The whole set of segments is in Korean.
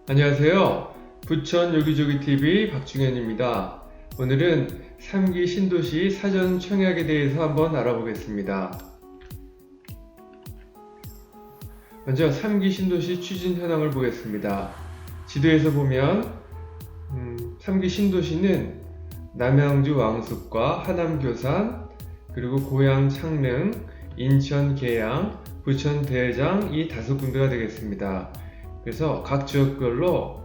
안녕하세요. 부천 요기조기TV 박중현입니다. 오늘은 3기 신도시 사전 청약에 대해서 한번 알아보겠습니다. 먼저 3기 신도시 추진 현황을 보겠습니다. 지도에서 보면 3기 신도시는 남양주 왕숙과 하남 교산, 그리고 고양 창릉, 인천 계양, 부천 대장 이 5군데가 되겠습니다. 그래서 각 지역별로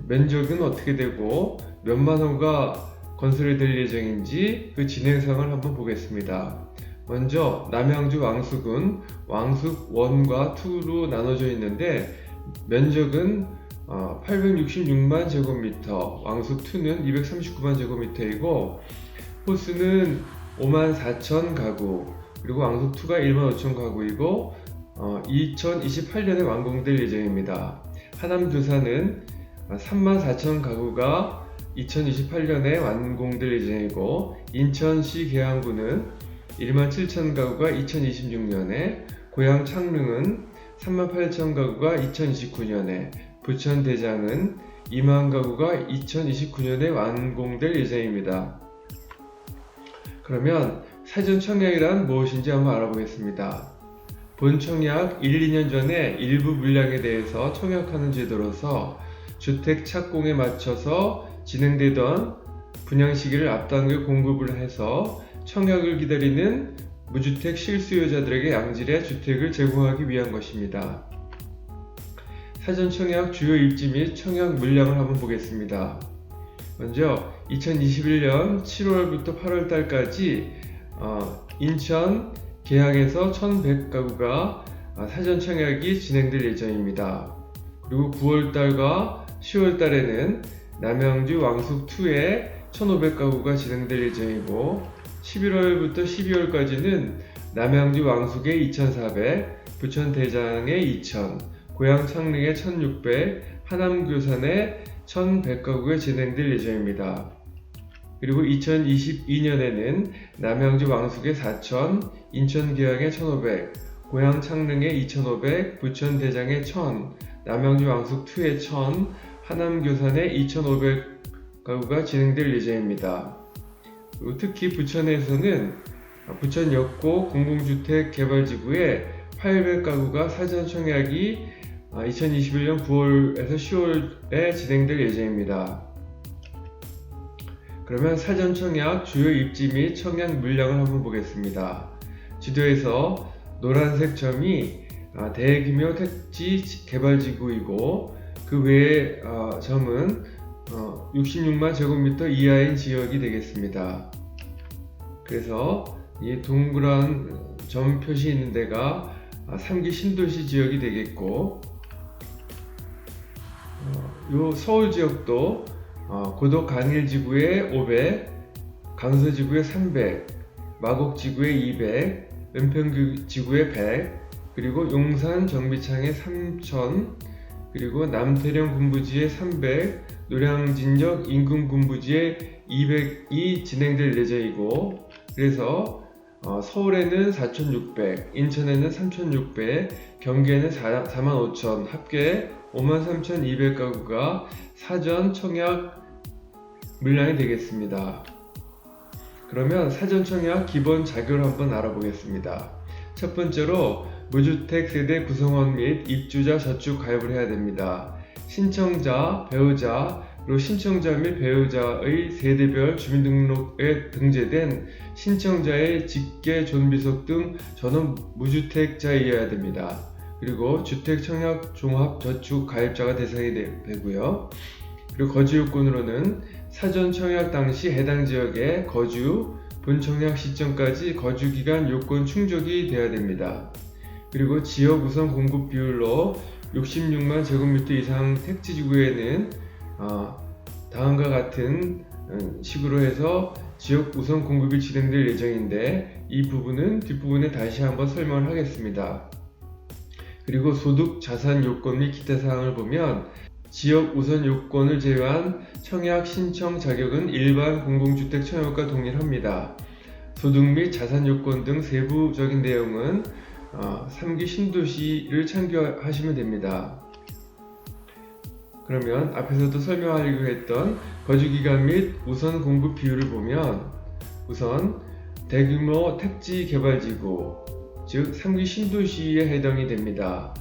면적은 어떻게 되고 몇만 호가 건설이 될 예정인지 그 진행 상을 한번 보겠습니다. 먼저 남양주 왕숙은 왕숙 1과 2로 나눠져 있는데 면적은 866만 제곱미터, 왕숙 2는 239만 제곱미터이고 호수는 5만 4천 가구, 그리고 왕숙 2가 1만 5천 가구이고 2028년에 완공될 예정입니다. 하남 교사는 3만 4천 가구가 2028년에 완공될 예정이고 인천시 계양구는 1만 7천 가구가 2026년에, 고양 창릉은 3만 8천 가구가 2029년에, 부천 대장은 2만 가구가 2029년에 완공될 예정입니다. 그러면 사전 청약이란 무엇인지 한번 알아보겠습니다. 본 청약 1, 2년 전에 일부 물량에 대해서 청약하는 제도로서 주택 착공에 맞춰서 진행되던 분양 시기를 앞당겨 공급을 해서 청약을 기다리는 무주택 실수요자들에게 양질의 주택을 제공하기 위한 것입니다. 사전 청약 주요 입지 및 청약 물량을 한번 보겠습니다. 먼저 2021년 7월부터 8월달까지 인천 계양에서 1100가구가 사전 청약이 진행될 예정입니다. 그리고 9월달과 10월달에는 남양주 왕숙2에 1500가구가 진행될 예정이고 11월부터 12월까지는 남양주 왕숙에 2400, 부천 대장에 2000, 고양 창릉에 1600, 하남 교산에 1100가구가 진행될 예정입니다. 그리고 2022년에는 남양주 왕숙에 4000, 인천 계양에 1500, 고양 창릉에 2500, 부천 대장에 1000, 남양주 왕숙 2에 1000, 하남 교산에 2500가구가 진행될 예정입니다. 그리고 특히 부천에서는 부천 역고 공공주택 개발지구에 800가구가 사전 청약이 2021년 9월에서 10월에 진행될 예정입니다. 그러면 사전 청약 주요 입지 및 청약 물량을 한번 보겠습니다. 지도에서 노란색 점이 대규모 택지 개발지구이고 그 외의 점은 66만 제곱미터 이하인 지역이 되겠습니다. 그래서 이 동그란 점 표시 있는 데가 3기 신도시 지역이 되겠고 요 서울 지역도 고덕 강일지구에 500, 강서지구에 300, 마곡지구에 200, 은평지구에 100, 그리고 용산 정비창에 3000, 그리고 남태령 군부지에 300, 노량진역 인근군부지에 200이 진행될 예정이고, 그래서 서울에는 4600, 인천에는 3600, 경기에는 45,000, 합계 53,200가구가 사전 청약 물량이 되겠습니다. 그러면 사전 청약 기본 자격을 한번 알아보겠습니다. 첫 번째로 무주택 세대 구성원 및 입주자 저축 가입을 해야 됩니다. 신청자, 배우자, 그리고 신청자 및 배우자의 세대별 주민등록에 등재된 신청자의 직계 존비속 등 전원 무주택자이어야 됩니다. 그리고 주택청약 종합저축 가입자가 대상이 되고요. 그리고 거주 요건으로는 사전 청약 당시 해당 지역에 거주, 본 청약 시점까지 거주기간 요건 충족이 되어야 됩니다. 그리고 지역 우선 공급 비율로 66만 제곱미터 이상 택지지구에는 다음과 같은 식으로 해서 지역 우선 공급이 진행될 예정인데 이 부분은 뒷부분에 다시 한번 설명을 하겠습니다. 그리고 소득, 자산 요건 및 기타 사항을 보면 지역 우선 요건을 제외한 청약 신청 자격은 일반 공공주택 청약과 동일합니다. 소득 및 자산 요건 등 세부적인 내용은 3기 신도시를 참고하시면 됩니다. 그러면 앞에서도 설명하려고 했던 거주기간 및 우선 공급 비율을 보면 우선 대규모 택지 개발지구, 즉 3기 신도시에 해당이 됩니다.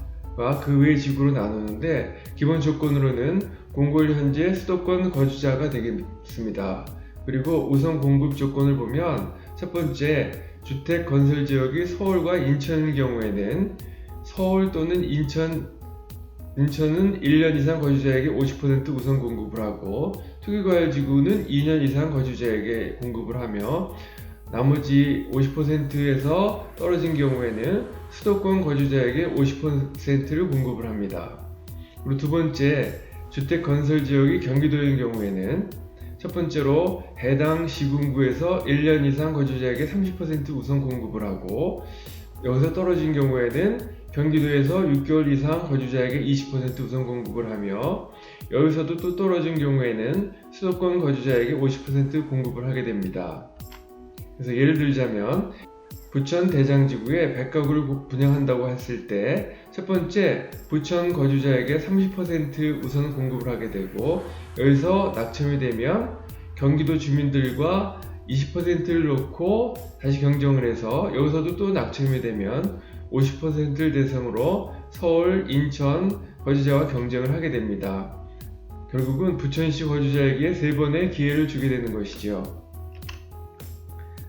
그 외 지구로 나누는데 기본 조건으로는 공고일 현재 수도권 거주자가 되겠습니다. 그리고 우선 공급 조건을 보면 첫 번째, 주택 건설 지역이 서울과 인천인 경우에는 서울 또는 인천은 1년 이상 거주자에게 50% 우선 공급을 하고 투기과열지구는 2년 이상 거주자에게 공급을 하며 나머지 50%에서 떨어진 경우에는 수도권 거주자에게 50%를 공급을 합니다. 그리고 두 번째, 주택 건설 지역이 경기도인 경우에는 첫 번째로 해당 시군구에서 1년 이상 거주자에게 30% 우선 공급을 하고 여기서 떨어진 경우에는 경기도에서 6개월 이상 거주자에게 20% 우선 공급을 하며 여기서도 또 떨어진 경우에는 수도권 거주자에게 50% 공급을 하게 됩니다. 그래서 예를 들자면 부천 대장지구에 100가구를 분양한다고 했을 때 첫 번째, 부천 거주자에게 30% 우선 공급을 하게 되고 여기서 낙첨이 되면 경기도 주민들과 20%를 놓고 다시 경쟁을 해서 여기서도 또 낙첨이 되면 50%를 대상으로 서울, 인천 거주자와 경쟁을 하게 됩니다. 결국은 부천시 거주자에게 3번의 기회를 주게 되는 것이죠.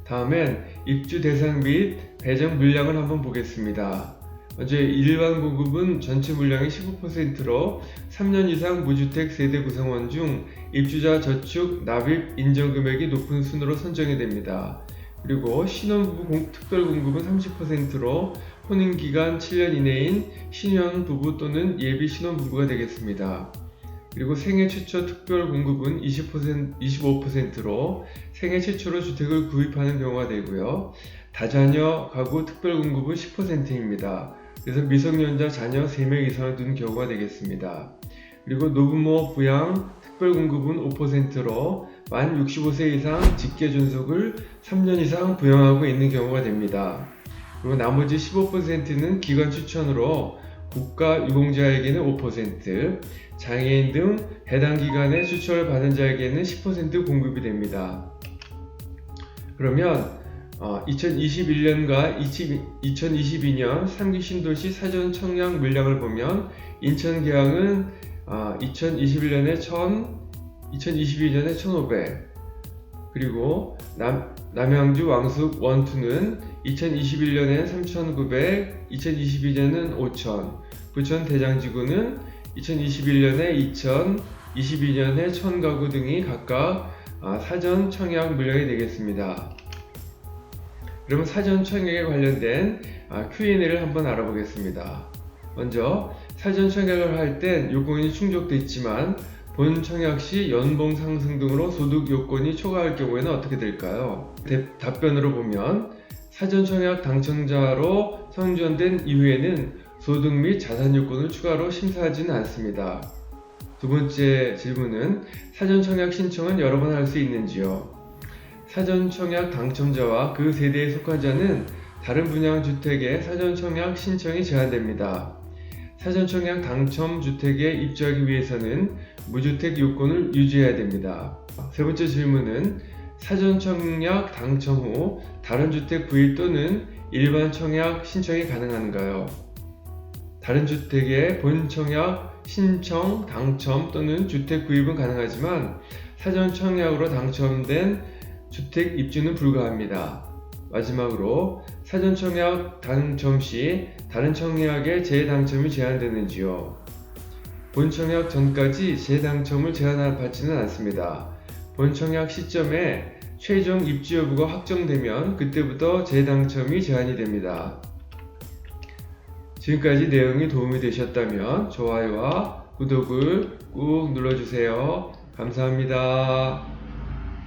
다음엔 입주 대상 및 배정 물량을 한번 보겠습니다. 먼저 일반 공급은 전체 물량의 15%로 3년 이상 무주택 세대 구성원 중 입주자 저축 납입 인정 금액이 높은 순으로 선정이 됩니다. 그리고 신혼부부 특별 공급은 30%로 혼인기간 7년 이내인 신혼부부 또는 예비 신혼부부가 되겠습니다. 그리고 생애 최초 특별 공급은 25%로 생애 최초로 주택을 구입하는 경우가 되고요. 다자녀 가구 특별 공급은 10%입니다. 그래서 미성년자 자녀 3명 이상을 둔 경우가 되겠습니다. 그리고 노부모 부양 특별 공급은 5%로 만 65세 이상 직계 존속을 3년 이상 부양하고 있는 경우가 됩니다. 그리고 나머지 15%는 기관 추천으로 국가 유공자에게는 5%, 장애인 등 해당 기관에 추천을 받은 자에게는 10% 공급이 됩니다. 그러면 2021년과 2022년 3기 신도시 사전 청약 물량을 보면 인천 계양은 2021년에 1000, 2022년에 1500, 그리고 남양주 왕숙 원투는 2021년엔 3900, 2022년은 5000, 부천 대장지구는 2021년에 2000, 22년에 1000가구 등이 각각 사전 청약 물량이 되겠습니다. 그러면 사전 청약에 관련된 Q&A를 한번 알아보겠습니다. 먼저 사전 청약을 할 땐 요건이 충족되어 있지만 본 청약 시 연봉 상승 등으로 소득 요건이 초과할 경우에는 어떻게 될까요? 답변으로 보면 사전 청약 당첨자로 선정된 이후에는 소득 및 자산 요건을 추가로 심사하지는 않습니다. 두 번째 질문은 사전 청약 신청은 여러 번 할 수 있는지요? 사전 청약 당첨자와 그 세대에 속한 자는 다른 분양 주택의 사전 청약 신청이 제한됩니다. 사전 청약 당첨 주택에 입주하기 위해서는 무주택 요건을 유지해야 됩니다. 세 번째 질문은 사전 청약 당첨 후 다른 주택 구입 또는 일반 청약 신청이 가능한가요? 다른 주택의 본 청약 신청, 당첨 또는 주택 구입은 가능하지만 사전 청약으로 당첨된 주택 입주는 불가합니다. 마지막으로 사전 청약 당첨 시 다른 청약의 재당첨이 제한되는지요? 본 청약 전까지 재당첨을 제한받지는 않습니다. 본 청약 시점에 최종 입주 여부가 확정되면 그때부터 재당첨이 제한이 됩니다. 지금까지 내용이 도움이 되셨다면 좋아요와 구독을 꾹 눌러주세요. 감사합니다.